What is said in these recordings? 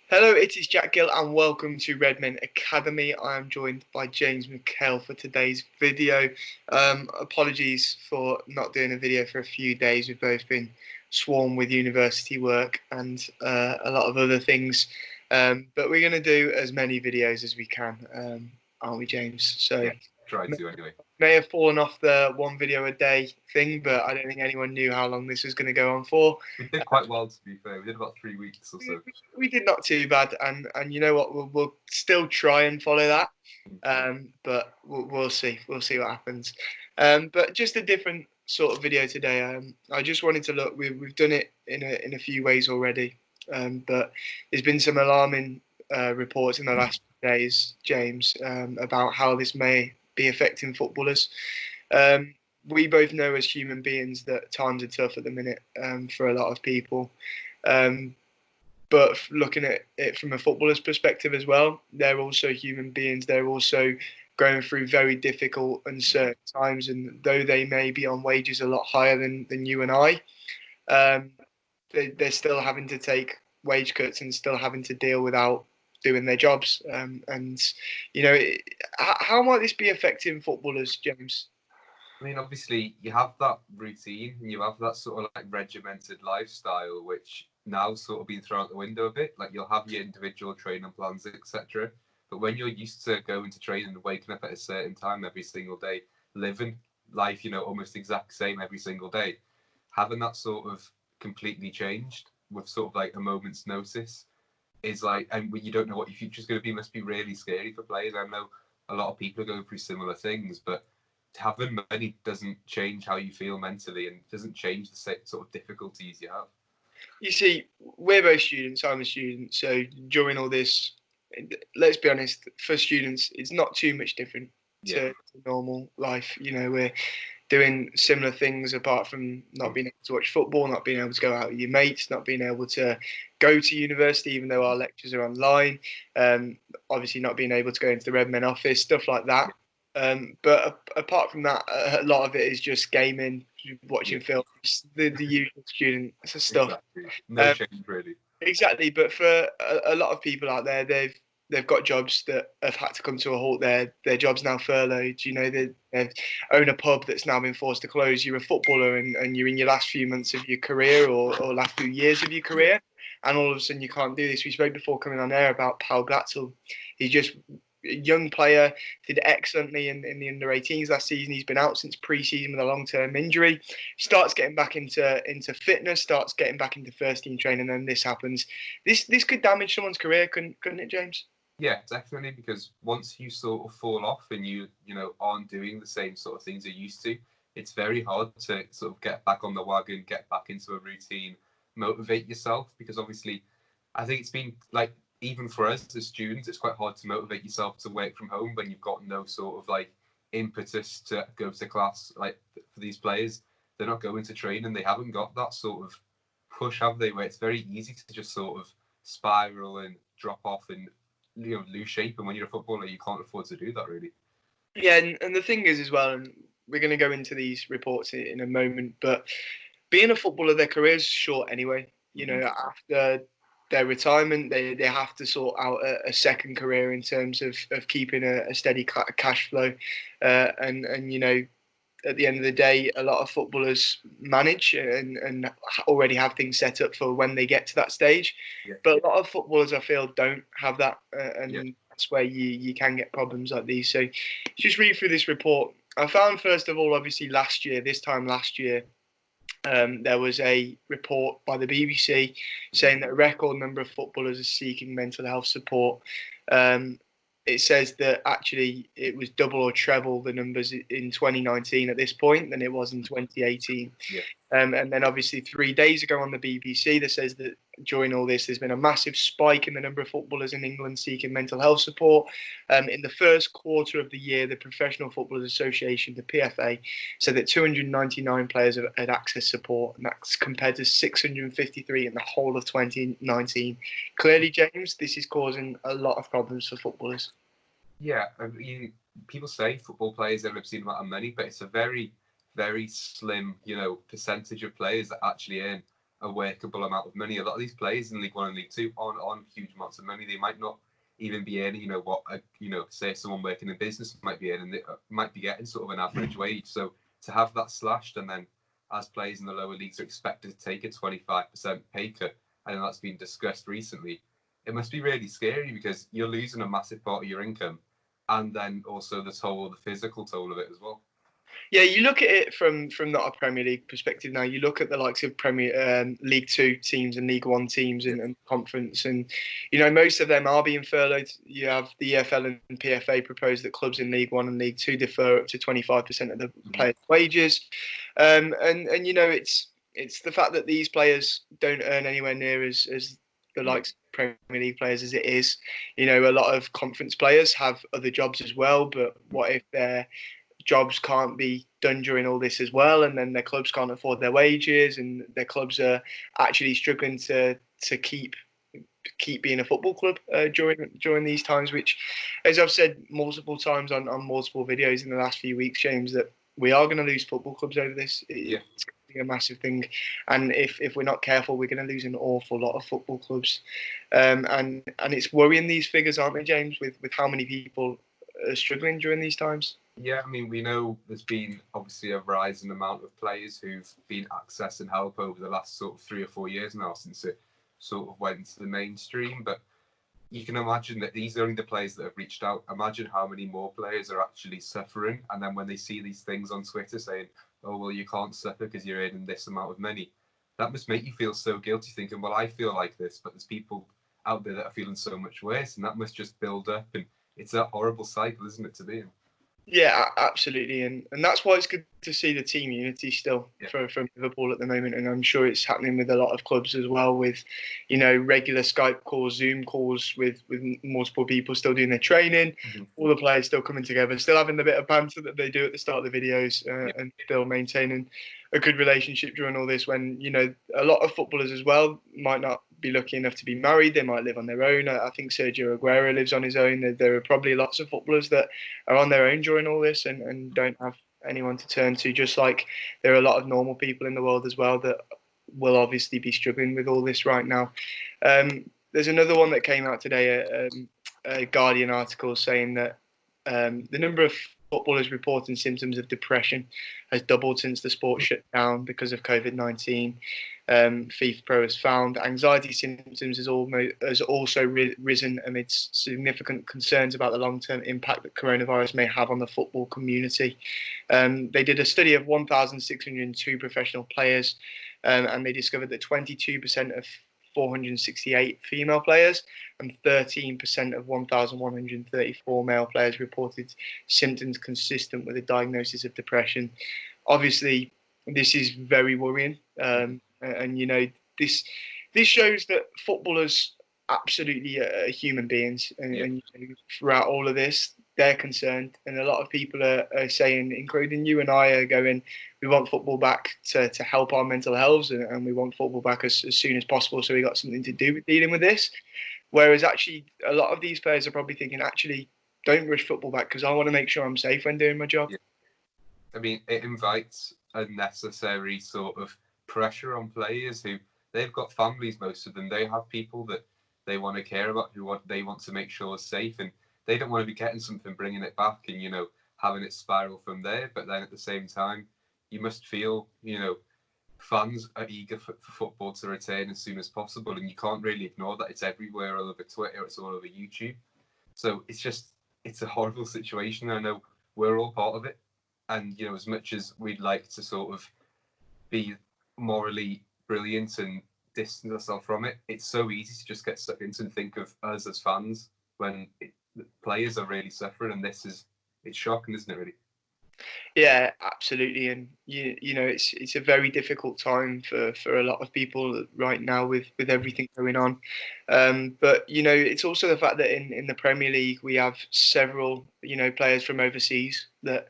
Hello, it is Jack Gill and welcome to Redmen Academy. I am joined by James McHale for today's video. Apologies for not doing a video for a few days. We've both been swarmed with university work and a lot of other things. But we're going to do as many videos as we can, aren't we, James? So Yeah, try to anyway. may have fallen off the one video a day thing, but I don't think anyone knew how long this was going to go on for. We did quite well, to be fair. We did about 3 weeks or we, so. we did not too bad, and you know what? We'll still try and follow that, but we'll see. We'll see what happens. But just a different sort of video today. I just wanted to look. We've done it in a few ways already, but there's been some alarming reports in the last few days, James, about how this may be affecting footballers. Um, we both know as human beings that times are tough at the minute for a lot of people. Um, but looking at it from a footballer's perspective as well, they're also human beings. They're also going through very difficult, uncertain times. And though they may be on wages a lot higher than you and I, um, they're still having to take wage cuts and still having to deal without doing their jobs. And, you know, how might this be affecting footballers, James? I mean, obviously, you have that routine and you have that sort of like regimented lifestyle, which now sort of been thrown out the window a bit. Like you'll have your individual training plans, etc. But when you're used to going to training and waking up at a certain time every single day, living life, almost exact same every single day, having that sort of completely changed with sort of like a moment's notice is like, and when you don't know what your future's going to be, must be really scary for players. I know a lot of people are going through similar things, but having money doesn't change how you feel mentally and doesn't change the sort of difficulties you have. You see, we're both students. I'm a student. So during all this, let's be honest, for students, it's not too much different Yeah. to normal life. You know, we're doing similar things apart from not being able to watch football, not being able to go out with your mates, not being able to go to university, even though our lectures are online. Obviously, not being able to go into the Redmen office, stuff like that. But apart from that, a lot of it is just gaming, watching Yeah, films, the usual student stuff. exactly. No Um, change really. exactly, but for a lot of people out there, they've got jobs that have had to come to a halt. Their jobs now furloughed. You know, they own a pub that's now been forced to close. You're a footballer and you're in your last few months of your career or last few years of your Yeah, career, and all of a sudden you can't do this. We spoke before coming on air about Paul Glatzel. He's just a young player, did excellently in the under 18s last season. He's been out since pre-season with a long-term injury. Starts getting back into fitness, starts getting back into first team training, and then this happens. This could damage someone's career, couldn't it, James? yeah, definitely. Because once you sort of fall off and you aren't doing the same sort of things you're used to, it's very hard to sort of get back on the wagon, get back into a routine, motivate yourself. Because obviously, I think it's been like even for us as students, it's quite hard to motivate yourself to work from home when you've got no sort of like impetus to go to class. Like for these players, they're not going to train and they haven't got that sort of push, have they? Where it's very easy to just sort of spiral and drop off and lose shape. And when you're a footballer, you can't afford to do that really. Yeah, and the thing is as well, and we're going to go into these reports in a moment, but being a footballer, their career's short anyway. You know, after their retirement, they have to sort out a second career in terms of keeping a steady cash flow, and you know, at the end of the day, a lot of footballers manage and already have things set up for when they get to that stage. Yeah, But a lot of footballers, I feel, don't have that, yeah, and that's where you can get problems like these. So just read through this report. I found, first of all, obviously this time last year, there was a report by the BBC saying that a record number of footballers are seeking mental health support. Um, it says that actually it was double or treble the numbers in 2019 at this point than it was in 2018. yeah, And then obviously 3 days ago on the BBC, that says that during all this, there's been a massive spike in the number of footballers in England seeking mental health support. In the first quarter of the year, the Professional Footballers Association, the PFA, said that 299 players have had access support, and that's compared to 653 in the whole of 2019. Clearly, James, this is causing a lot of problems for footballers. yeah. I mean, people say football players have seen amount of money, but it's a very, very slim, percentage of players that actually earn a workable amount of money. A lot of these players in League One and League Two aren't on huge amounts of money. They might not even be earning, say someone working in business might be earning, might be getting sort of an average wage. So to have that slashed, and then as players in the lower leagues are expected to take a 25% pay cut, and that's been discussed recently, it must be really scary because you're losing a massive part of your income, and then also the physical toll of it as well. Yeah, you look at it from not a Premier League perspective now. You look at the likes of League Two teams and League One teams and conference, and most of them are being furloughed. You have the EFL and PFA propose that clubs in League One and League Two defer up to 25% of the players' wages, and it's the fact that these players don't earn anywhere near as the likes of Premier League players as it is. A lot of conference players have other jobs as well, but what if they're jobs can't be done during all this as well, and then their clubs can't afford their wages, and their clubs are actually struggling to keep being a football club during these times, which, as I've said multiple times on multiple videos in the last few weeks, James, that we are going to lose football clubs over this. It's going to be a massive thing, and if we're not careful, we're going to lose an awful lot of football clubs, and it's worrying, these figures, aren't they, James, with how many people are struggling during these times. Yeah, I mean, we know there's been obviously a rising amount of players who've been accessing help over the last sort of 3 or 4 years now since it sort of went to the mainstream. But you can imagine that these are only the players that have reached out. Imagine how many more players are actually suffering. And then when they see these things on Twitter saying, oh, well, you can't suffer because you're earning this amount of money, that must make you feel so guilty, thinking, well, I feel like this, but there's people out there that are feeling so much worse. And that must just build up. And it's a horrible cycle, isn't it, to be in? Yeah, absolutely, and that's why it's good to see the team unity still from Liverpool at the moment, and I'm sure it's happening with a lot of clubs as well. With regular Skype calls, Zoom calls with multiple people still doing their training, all the players still coming together, still having the bit of banter that they do at the start of the videos, and still maintaining a good relationship during all this. When a lot of footballers as well might not be lucky enough to be married, they might live on their own. I think Sergio Aguero lives on his own. There are probably lots of footballers that are on their own during all this and don't have anyone to turn to, just like there are a lot of normal people in the world as well that will obviously be struggling with all this right now. There's another one that came out today, a Guardian article saying that the number of footballers reporting symptoms of depression has doubled since the sport shut down because of COVID-19. FIFA Pro has found anxiety symptoms has also risen amidst significant concerns about the long-term impact that coronavirus may have on the football community. They did a study of 1,602 professional players, and they discovered that 22% of 468 female players and 13% of 1,134 male players reported symptoms consistent with a diagnosis of depression. Obviously, this is very worrying, and this shows that footballers absolutely are human beings, and throughout all of this, they're concerned, and a lot of people are saying, including you and I, are going, we want football back to help our mental health, and we want football back as soon as possible, so we got something to do with dealing with this. Whereas actually, a lot of these players are probably thinking, actually, don't rush football back because I want to make sure I'm safe when doing my job. Yeah. I mean, it invites unnecessary sort of pressure on players who they've got families, most of them. They have people that they want to care about, they want to make sure is safe, and they don't want to be getting something, bringing it back, and having it spiral from there. But then at the same time, you must feel fans are eager for football to return as soon as possible, and you can't really ignore that. It's everywhere, all over Twitter, it's all over YouTube. So it's a horrible situation. I know we're all part of it, and as much as we'd like to sort of be morally brilliant and distance ourselves from it, it's so easy to just get stuck into and think of us as fans when the players are really suffering, and it's shocking, isn't it, really? Yeah, absolutely, and it's a very difficult time for a lot of people right now with everything going on. But it's also the fact that in the Premier League we have several players from overseas that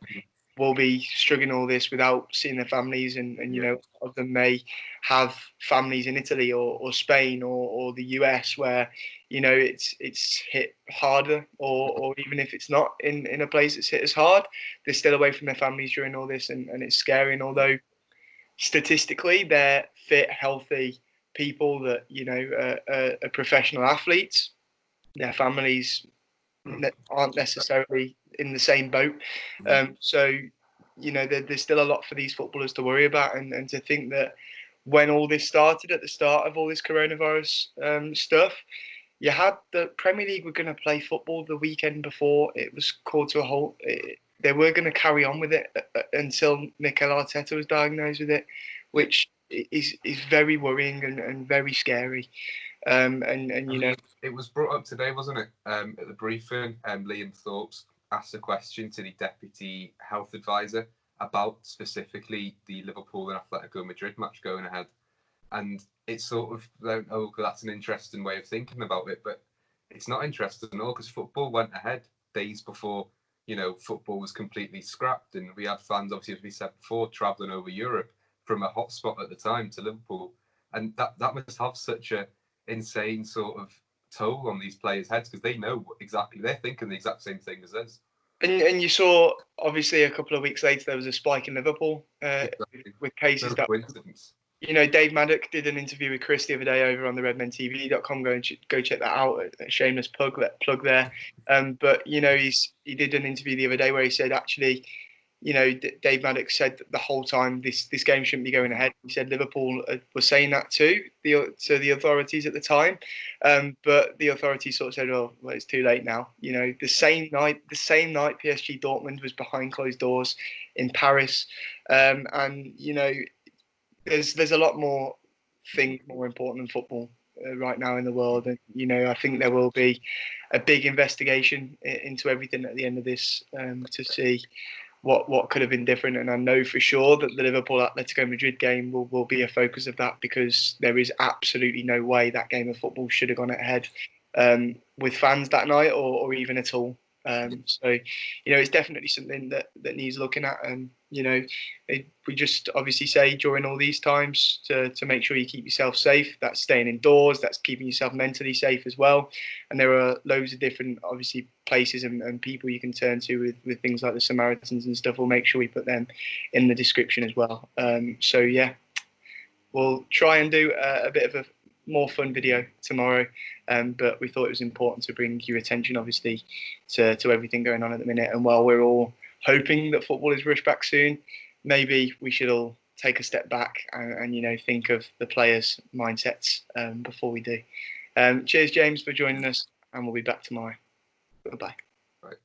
will be struggling all this without seeing their families, and a lot of them may have families in Italy or Spain or the US where it's hit harder, or even if it's not in a place that's hit as hard, they're still away from their families during all this, and it's scary. And although statistically they're fit, healthy, people that are professional athletes. Their families aren't necessarily in the same boat. So, there's still a lot for these footballers to worry about, and to think that when all this started at the start of all this coronavirus stuff, you had the Premier League were going to play football the weekend before it was called to a halt. They were going to carry on with it until Mikel Arteta was diagnosed with it, which is very worrying and very scary. It was brought up today, wasn't it? At the briefing, Liam Thorpe's asked a question to the deputy health advisor about specifically the Liverpool and Atletico Madrid match going ahead, and it's sort of, oh, that's an interesting way of thinking about it, but it's not interesting at all, because football went ahead days before football was completely scrapped, and we had fans, obviously, as we said before, travelling over Europe from a hotspot at the time to Liverpool, and that must have such a insane sort of toll on these players' heads, because they know exactly, they're thinking the exact same thing as us. And you saw, obviously, a couple of weeks later there was a spike in Liverpool Exactly. with cases. No that coincidence. Dave Maddock did an interview with Chris the other day over on the redmentv.com. Go check that out. A shameless plug there. But he did an interview the other day where he said, actually, Dave Maddox said that the whole time this game shouldn't be going ahead. He said Liverpool were saying that to the authorities at the time, but the authorities sort of said, "Oh, well, it's too late now." The same night, PSG Dortmund was behind closed doors in Paris, and there's a lot more things more important than football right now in the world, and I think there will be a big investigation into everything at the end of this to see what could have been different. And I know for sure that the Liverpool Atletico Madrid game will be a focus of that, because there is absolutely no way that game of football should have gone ahead with fans that night, or even at all. So it's definitely something that needs looking at. And we just obviously say during all these times to make sure you keep yourself safe. That's staying indoors, that's keeping yourself mentally safe as well. And there are loads of different, obviously, places and people you can turn to with things like the Samaritans and stuff. We'll make sure we put them in the description as well. So yeah, we'll try and do a bit of a more fun video tomorrow, but we thought it was important to bring your attention, obviously, to everything going on at the minute. And while we're all hoping that football is rushed back soon, maybe we should all take a step back and think of the players' mindsets before we do. Cheers, James, for joining us, and we'll be back tomorrow. Bye-bye.